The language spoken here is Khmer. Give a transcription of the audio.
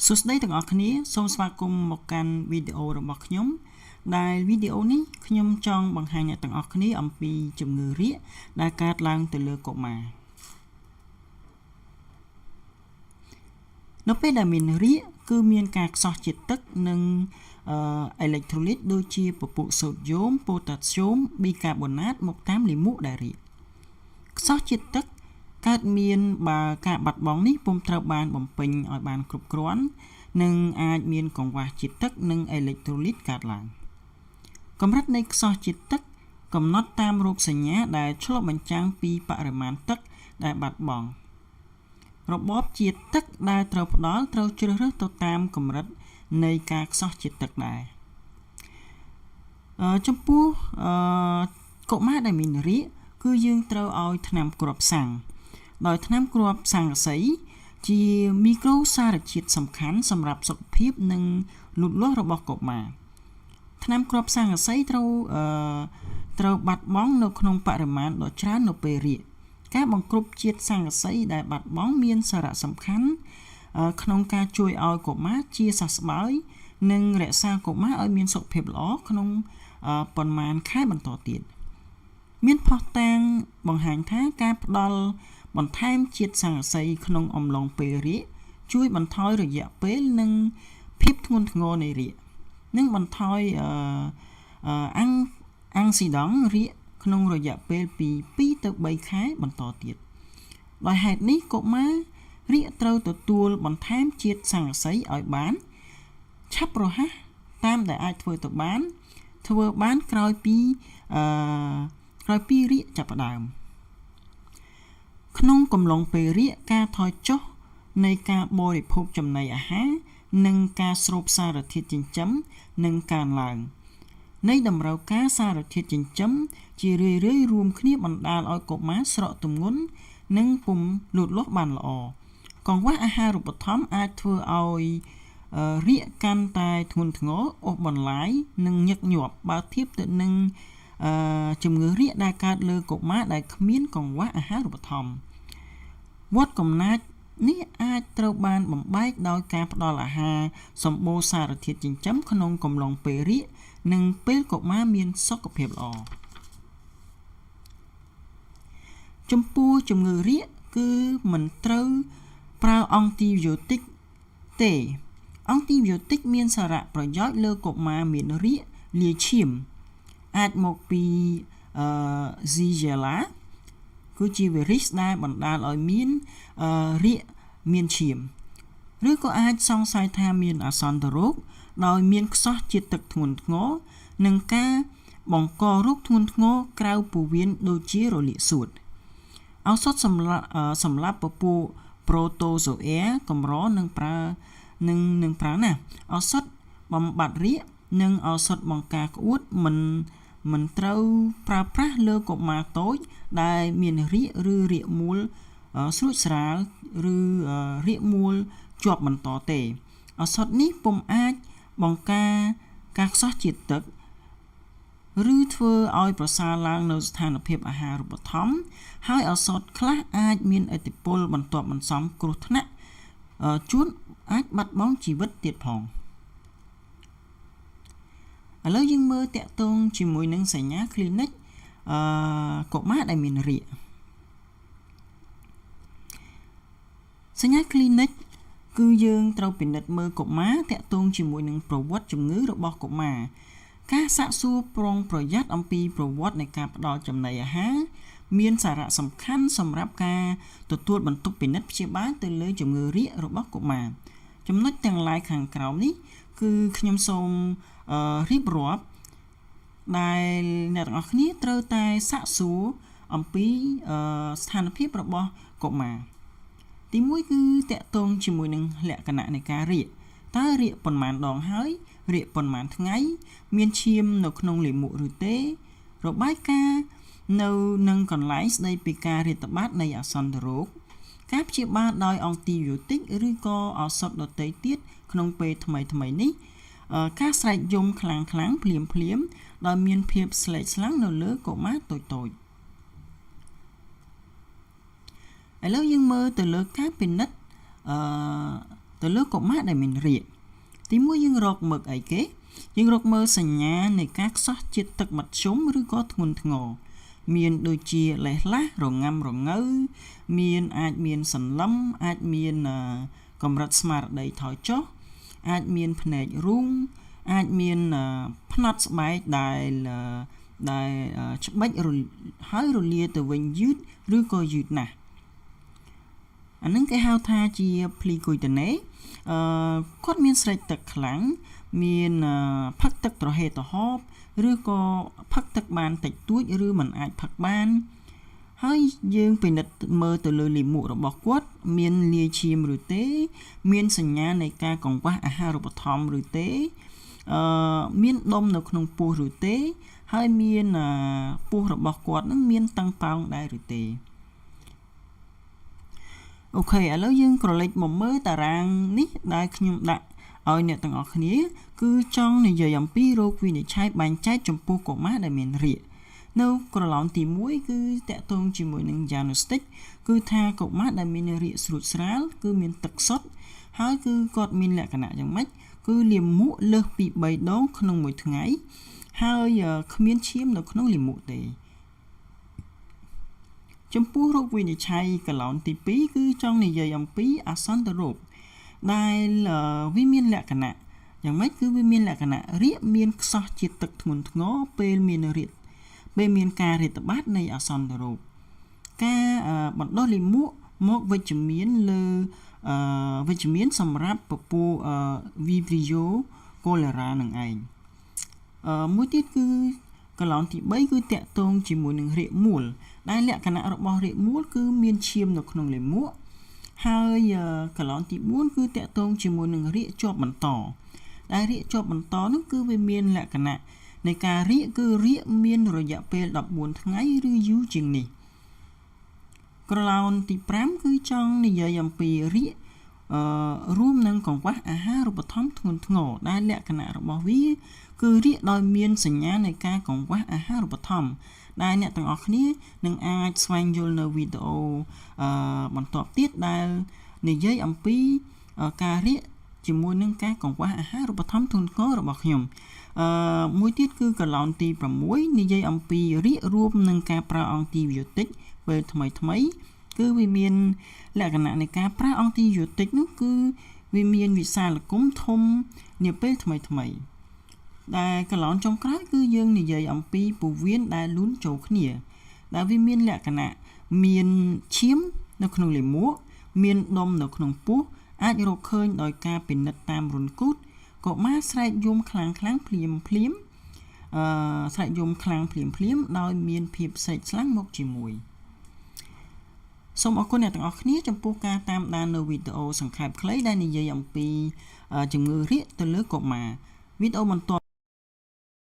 សួស្តីទាំងអស់គ្នាសូមស្វាគមន៍មកកាន់វីដេអូរបស់ខ្ញុំដែលវីដេអូនេះខ្ញុំចង់បង្ហាញអ្នកទាំងអស់គ្នាអំពីជំងឺរាគដែលកើតឡើងទៅលើកុមារនៅពេលដែលមានរាគគឺមានការខ្សោះជាតិទឹកនិងអេឡិចត្រូលីតដូចជាពពួកសូដ្យូម ប៉ូតាស្យូម ប៊ីកាបូណាតមកតាមលាមកដែលរាគខ្សោះជាតិទឹកកើតមានបើការបាត់បង់នេះពុំត្រូវបានបំពេញឲ្យបានគ្រប់គ្រាន់និងអាចមានកង្វះជាតិទឹកនិងអេឡិចត្រូលីតកើតឡើងកម្រិតនៃខ្សោះជាតិទឹកកំណត់តាមរោគសញ្ញាដែលឆ្លុះបញ្ចាំងពីបរិមាណទឹកដែលបាត់បង់របបជាតិទឹកដែលត្រូវផ្ដល់ត្រូវជ្រើសរើសទៅតាមកម្រិតនៃការខ្សោះជាតិទឹកដែរចំពោះកុមារដែលមានរាគគឺយើងត្រូវឲ្យថ្នាំគ្រាប់សាំងដោយថ្នាំគ្រាប់ស័ង្កសីជាមីក្រូសារជាតិសំខាន់សម្រាប់សុខភាពនិងលូតលាស់របស់កុមារថ្នាំគ្រាប់ស័ង្កសីត្រូវបាត់បង់នៅក្នុងបរិមាណដ៏ច្រើននៅពេលរាគការបង្គ្រប់ជាតិស័ង្កសីដែលបាត់បង់មានសារៈសំខាន់ក្នុងការជួយឲ្យកុមារជាសះស្បើយនិងរក្សាកុមារឲ្យមានសុខភាពល្អក្នុងប៉ុន្មានខែបន្តទៀតមានភស្តុតាងបង្ហាញថាការផ្ដល់បន្ថែមជាតិស័ង្កសីក្នុងអំឡុងពេលរាគជួយបន្ថយរយៈពេលនិងភាពធ្ងន់ធ្ងរនៃរាគនិងបន្ថយអាំងស៊ីដង់រាគក្នុងរយៈពេលពី2ទៅ3ខែបន្តទៀតដោយហេតុនេះកុមាររាគត្រូវទទួលបន្ថែមជាតិស័ង្កសីឲ្យបានឆាប់រហ័សតាមដែលអាចធ្វើបានក្រោយពីរាគចាប់ផ្ដើមក្នុងកំឡុងពេលរាគការថយចុះនៃការបរិភោគចំណីអាហារនិងការស្រូបសារធាតុចិញ្ចឹមនឹងកើនឡើងនៃតម្រូវការសារធាតុចិញ្ចឹមជារឿយៗរួមគ្នាបណ្ដាលឲ្យកុមារស្រកទម្ងន់និងពុំលូតលាស់បានល្អកង្វះអាហារូបត្ថម្ភអាចធ្វើឲ្យរាគកាន់តែធ្ងន់ធ្ងរអូសបន្លាយនិងញឹកញាប់បើធៀបទៅនឹងជំងឺរាគដែលកើតលើកុមារដែលគ្មានកង្វះអាហារូបត្ថម្ភវដ្តកំណាចនេះអាចត្រូវបានបំបែកដោយការផ្ដល់អាហារសម្បូរសារធាតុចិញ្ចឹមក្នុងកំឡុងពេលរាគនិងពេលកុមារមានសុខភាពល្អចំពោះជំងឺរាគគឺមិនត្រូវប្រើអង់ទីប៊ីយោទិកទេអង់ទីប៊ីយោទិកមានសារៈប្រយោជន៍លើកុមារមានរាគលាយឈាមអាចមកពីXigella គឺជាវីរុសដែលបណ្ដាលឲ្យមានរាគមានឈាមឬក៏អាចសង្ស័យថាមានអាសន្នរោគដោយមានខ្សោះជាតិទឹកធ្ងន់ធ្ងរនិងការបង្ករោគធ្ងន់ធ្ងរក្រៅពោះវៀនដូចជារលាកសួតឱសថសម្រាប់ពពួក Protozoa កម្រនឹងប្រើណាស់ឱសថបំបត្តិរាគនិងឱសថបង្ការក្អួតមិនត្រូវប្រើប្រាស់លើកុមារតូចដែលមានរាគឬរាគមូលស្រួចស្រាលឬរាគមូលជាប់បន្តទេឱសថនេះពុំអាចបង្ការការខ្សោះជាតិទឹកឬធ្វើឲ្យប្រសើរឡើងនៅស្ថានភាពអាហារូបត្ថម្ភហើយឱសថខ្លះអាចមានឥទ្ធិពលបន្ទាប់បន្សំគ្រោះថ្នាក់ជួនអាចបាត់បង់ជីវិតទៀតផងឥឡូវយើងមើលតាក់ទងជាមួយនឹងសញ្ញា clinic កុមារដែលមានរាគសញ្ញា clinic គឺយើងត្រូវពិនិត្យមើលកុមារតាក់ទងជាមួយនឹងប្រវត្តិជំងឺរបស់កុមារការសាកសួរប្រុងប្រយ័ត្នអំពីប្រវត្តិនៃការផ្ដល់ចំណីអាហារមានសារៈសំខាន់សម្រាប់ការទទួលបន្ទុកពិនិត្យព្យាបាលទៅលើជំងឺរាគរបស់កុមារចំណុចទាំងឡាយខាងក្រោមនេះគឺខ្ញុំសូមរៀបរាប់ដែលអ្នកទាំងអស់គ្នាត្រូវតែសាកសួរអំពីស្ថានភាពរបស់កុមារទី1គឺតាក់ទងជាមួយនឹងលក្ខណៈនៃការរាគតើរាគប៉ុន្មានដងហើយរាគប៉ុន្មានថ្ងៃមានឈាមនៅក្នុងលាមកឬទេរបាយការណ៍នៅនឹងកន្លែងស្ដីពីការរាតត្បាតនៃអាសន្នរោគការព្យាបាលដោយអង់ទីប៊ីយោទិកឬក៏ឱសថដទៃទៀតក្នុងពេលថ្មីនេះការស្រែកយំខ្លាំងភ្លាមដោយមានភាពស្លេកស្លាំងនៅលើកុមារតូចឥឡូវយើងមើលទៅលើការពិនិត្យ ទៅលើកុមារដែលមានរាគទី1យើងរកមើលអីគេយើងរកមើលសញ្ញានៃការខ្សោះជាតិទឹកមធ្យមឬក៏ធ្ងន់ធ្ងរមានដូចជាលេសឡាស់រងាំរងើមានអាចមានសន្លឹមអាចមានកម្រិតស្មារតីថយចុះអាចមានភ្នែករូងអាចមានផ្នត់ស្បែកដែលច្បិចហើយរលាទៅវិញយឺតឬក៏យឺតណាស់អានឹងគេហៅថាជាភ្លីគុយតេណេគាត់មានស្រេកទឹកខ្លាំងមានផឹកទឹកត្រហេទត្រហប់ឬក៏ផឹកទឹកបានតិចតួចឬមិនអាចផឹកបានហើយយើងពិនិត្យមើលទៅលើលាមករបស់គាត់មានលាយឈាមឬទេមានសញ្ញានៃការកង្វះអាហារូបត្ថម្ភឬទេមានដុំនៅក្នុងពោះឬទេហើយមានពោះរបស់គាត់នឹងមានតឹងប៉ោងដែរឬទេអូខេឥឡូវយើងក្រឡេកមកមើលតារាងនេះដែលខ្ញុំដាក់ឲ្យអ្នកទាំងអស់គ្នាគឺចង់និយាយអំពីរោគវិនិច្ឆ័យបែងចែកចំពោះកុមារដែលមានរាគនៅក្រឡោមទី1គឺតកតងជាមួយនឹង diagnostic គឺថាកុមារដែលមានរាគស្រួចស្រាលគឺមានទឹកសុទ្ធហើយគឺគាត់មានលក្ខណៈយ៉ាងម៉េចគឺលាមកលើសពី3ដងក្នុងមួយថ្ងៃហើយគ្មានឈាមនៅក្នុងលាមកទេចំពោះរោគវិនិច្ឆ័យកឡោនទី2គឺចង់និយាយអំពីអាសន្នរោគដែលវាមានលក្ខណៈយ៉ាងម៉េចគឺវាមានលក្ខណៈរាគមានខ្សោះជាតិទឹកធ្ងន់ធ្ងរពេលមានការរាតត្បាតនៃអាសន្នរោគការបណ្ដុះលាមកមកវិជ្ជមានលើវិជ្ជមានសម្រាប់ពពោះ Vibrio cholera នឹងឯងមួយទៀតគឺកឡោនទី3គឺតកតងជាមួយនឹងរាគមូលដែលលក្ខណៈរបស់រាគមូលគឺមានឈាមនៅក្នុងលាមកហើយកឡោនទី4គឺតកតងជាមួយនឹងរាគជាប់បន្តដែលរាគជាប់បន្តនោះគឺវាមានលក្ខណៈនៃការរាគគឺរាគមានរយៈពេល14ថ្ងៃឬយូរជាងនេះក្រឡោនទី5គឺចង់និយាយអំពីរាគរួមនឹងកង្វះអាហារូបត្ថម្ភធ្ងន់ធ្ងរដែលលក្ខណៈរបស់វាគឺរាគដោយមានសញ្ញានៃការកង្វះអាហារូបត្ថម្ភដែលអ្នកទាំងអស់គ្នានឹងអាចស្វែងយល់នៅវីដេអូបន្ទាប់ទៀតដែលនិយាយអំពីការរាគជាមួយនឹងការកង្វះអាហារូបត្ថម្ភធ្ងន់ធ្ងររបស់ខ្ញុំមួយទៀតគឺកឡោនទី6និយាយអំពីរាគរួមនឹងការប្រើអង់ទីប៊ីយោទិកពេលថ្មីគឺវាមានលក្ខណៈនៃការប្រើអង់ទីប៊ីយោទិកនោះគឺវាមានវិសាលគមធំនាពេលថ្មីដែលកឡោនចុងក្រោយគឺយើងនិយាយអំពីពោះវៀនដែលលូនចូលគ្នាដែលវាមានលក្ខណៈមានឈាមនៅក្នុងលាមកមានដុំនៅក្នុងពោះអាចរកឃើញដោយការពិនិត្យតាមរន្ធគូតកុមារស្រែកយំខ្លាំងភ្លាមស្រែកយំខ្លាំងភ្លាមដោយមានភាពស្រេកស្លាំងមកជាមួយសូមអរគុណអ្នកទាំងអស់គ្នាចំពោះការតាមដាននៅវីដេអូសង្ខេបខ្លីដែលនិយាយអំពីជំងឺរាគទៅលើកុមារវីដេអូបន្ទាប់